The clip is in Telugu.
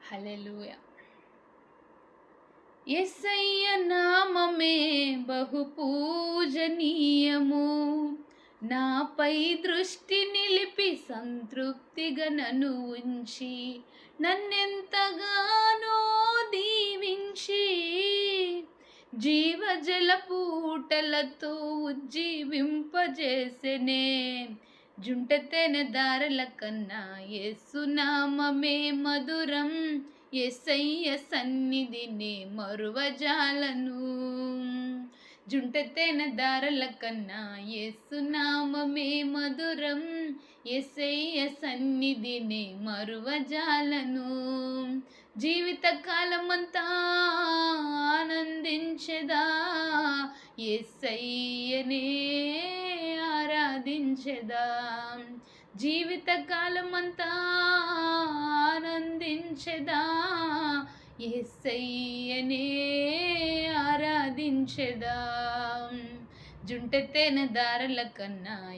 హల్లెలూయా. యేసయ్య నామమే బహు పూజనీయము. నాపై దృష్టి నిలిపి సంతృప్తిగా నన్ను ఉంచి నన్నెంతగానో దీవించి జీవజల పూటలతో ఉజ్జీవింపజేసెనే. జుంటతెన దారల కన్నా యేసునామమే మధురం. యేసయ్య సన్నిధిని మరువజాలను. జుంటతెన దారల కన్నా యేసునామమే మధురం. యేసయ్య సన్నిధిని మరువజాలను. జీవిత కాలమంతా ఆనందించెదా, యేసయ్యనే ఆరాధించెదా. జీవిత కాలమంతా ఆనందించెదా, యేసయ్యనే ఆరాధించెదా. జుంటతెన దారల కన్నా